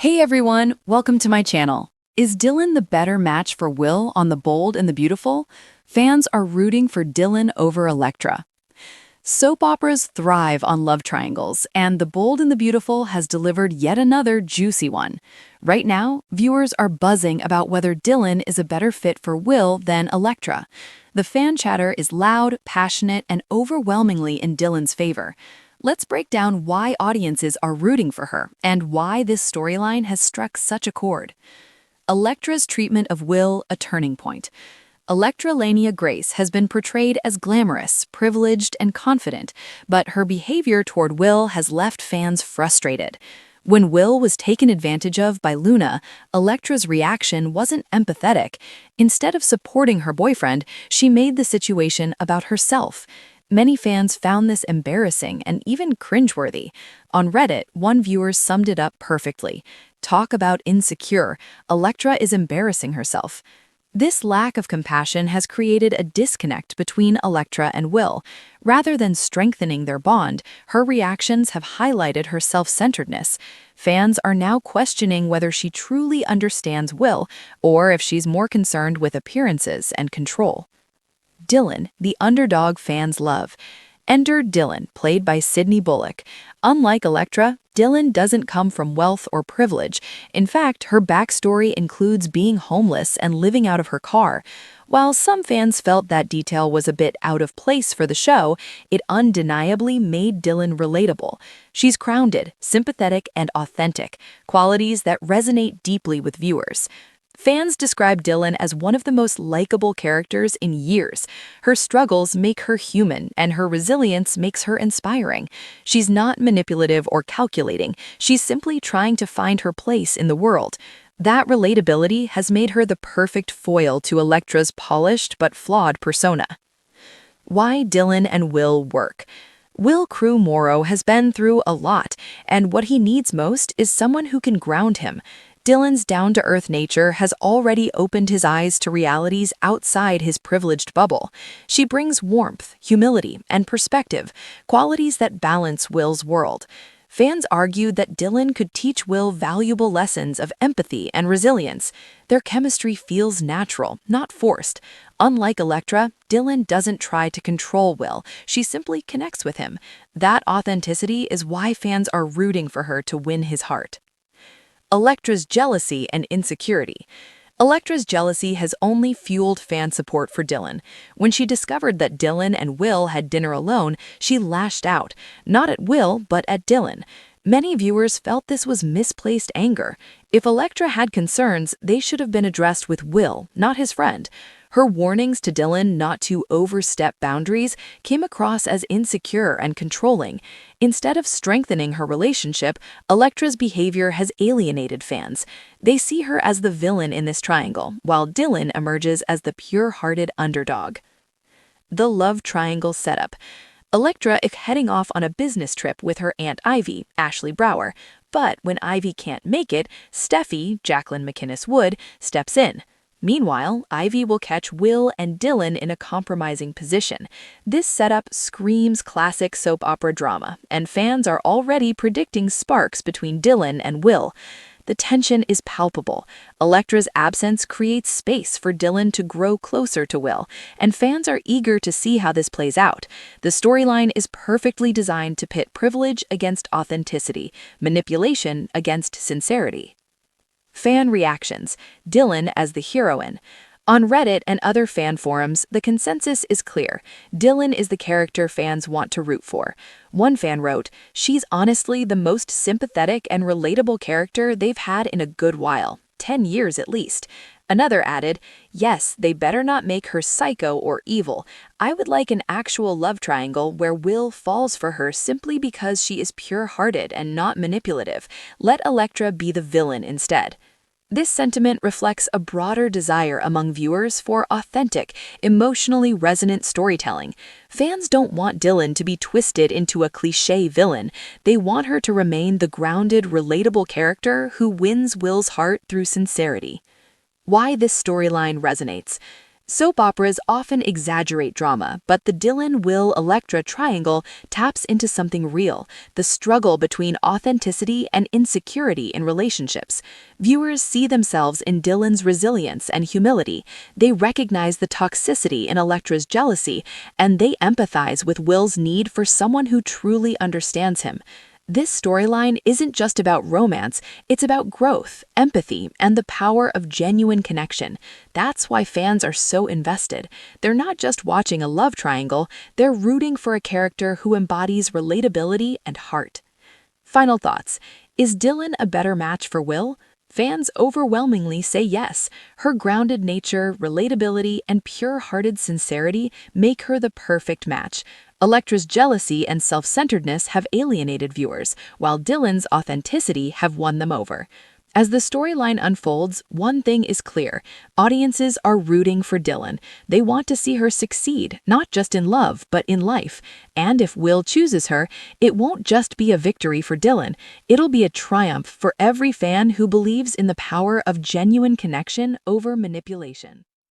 Hey everyone, welcome to my channel. Is Dylan the better match for Will on The Bold and the Beautiful? Fans are rooting for Dylan over Electra. Soap operas thrive on love triangles, and The Bold and the Beautiful has delivered yet another juicy one. Right now, viewers are buzzing about whether Dylan is a better fit for Will than Electra. The fan chatter is loud, passionate, and overwhelmingly in Dylan's favor. Let's break down why audiences are rooting for her and why this storyline has struck such a chord. Electra's treatment of Will, a turning point. Electra Lania Grace has been portrayed as glamorous, privileged, and confident, but her behavior toward Will has left fans frustrated. When Will was taken advantage of by Luna, Electra's reaction wasn't empathetic. Instead of supporting her boyfriend, she made the situation about herself. Many fans found this embarrassing and even cringeworthy. On Reddit, one viewer summed it up perfectly. Talk about insecure. Electra is embarrassing herself. This lack of compassion has created a disconnect between Electra and Will. Rather than strengthening their bond, her reactions have highlighted her self-centeredness. Fans are now questioning whether she truly understands Will or if she's more concerned with appearances and control. Dylan, the underdog fans love. Enter Dylan, played by Sydney Bullock. Unlike Electra, Dylan doesn't come from wealth or privilege. In fact, her backstory includes being homeless and living out of her car. While some fans felt that detail was a bit out of place for the show, it undeniably made Dylan relatable. She's grounded, sympathetic, and authentic, qualities that resonate deeply with viewers. Fans describe Dylan as one of the most likable characters in years. Her struggles make her human, and her resilience makes her inspiring. She's not manipulative or calculating. She's simply trying to find her place in the world. That relatability has made her the perfect foil to Electra's polished but flawed persona. Why Dylan and Will work. Will Crew Morrow has been through a lot, and what he needs most is someone who can ground him. Dylan's down-to-earth nature has already opened his eyes to realities outside his privileged bubble. She brings warmth, humility, and perspective, qualities that balance Will's world. Fans argued that Dylan could teach Will valuable lessons of empathy and resilience. Their chemistry feels natural, not forced. Unlike Electra, Dylan doesn't try to control Will. She simply connects with him. That authenticity is why fans are rooting for her to win his heart. Electra's jealousy and insecurity. Electra's jealousy has only fueled fan support for Dylan. When she discovered that Dylan and Will had dinner alone, she lashed out, not at Will, but at Dylan. Many viewers felt this was misplaced anger. If Electra had concerns, they should have been addressed with Will, not his friend. Her warnings to Dylan not to overstep boundaries came across as insecure and controlling. Instead of strengthening her relationship, Electra's behavior has alienated fans. They see her as the villain in this triangle, while Dylan emerges as the pure-hearted underdog. The love triangle setup. Electra is heading off on a business trip with her Aunt Ivy, Ashley Brower. But when Ivy can't make it, Steffi, Jacqueline McInnes Wood, steps in. Meanwhile, Ivy will catch Will and Dylan in a compromising position. This setup screams classic soap opera drama, and fans are already predicting sparks between Dylan and Will. The tension is palpable. Electra's absence creates space for Dylan to grow closer to Will, and fans are eager to see how this plays out. The storyline is perfectly designed to pit privilege against authenticity, manipulation against sincerity. Fan reactions. Dylan as the heroine. On Reddit and other fan forums, the consensus is clear. Dylan is the character fans want to root for. One fan wrote, "She's honestly the most sympathetic and relatable character they've had in a good while, 10 years at least." Another added, "Yes, they better not make her psycho or evil. I would like an actual love triangle where Will falls for her simply because she is pure-hearted and not manipulative. Let Electra be the villain instead." This sentiment reflects a broader desire among viewers for authentic, emotionally resonant storytelling. Fans don't want Dylan to be twisted into a cliché villain. They want her to remain the grounded, relatable character who wins Will's heart through sincerity. Why this storyline resonates. Soap operas often exaggerate drama, but the Dylan-Will-Electra triangle taps into something real, the struggle between authenticity and insecurity in relationships. Viewers see themselves in Dylan's resilience and humility, they recognize the toxicity in Electra's jealousy, and they empathize with Will's need for someone who truly understands him. This storyline isn't just about romance, it's about growth, empathy, and the power of genuine connection. That's why fans are so invested. They're not just watching a love triangle, they're rooting for a character who embodies relatability and heart. Final thoughts. Is Dylan a better match for Will? Fans overwhelmingly say yes. Her grounded nature, relatability, and pure-hearted sincerity make her the perfect match. Electra's jealousy and self-centeredness have alienated viewers, while Dylan's authenticity have won them over. As the storyline unfolds, one thing is clear. Audiences are rooting for Dylan. They want to see her succeed, not just in love, but in life. And if Will chooses her, it won't just be a victory for Dylan. It'll be a triumph for every fan who believes in the power of genuine connection over manipulation.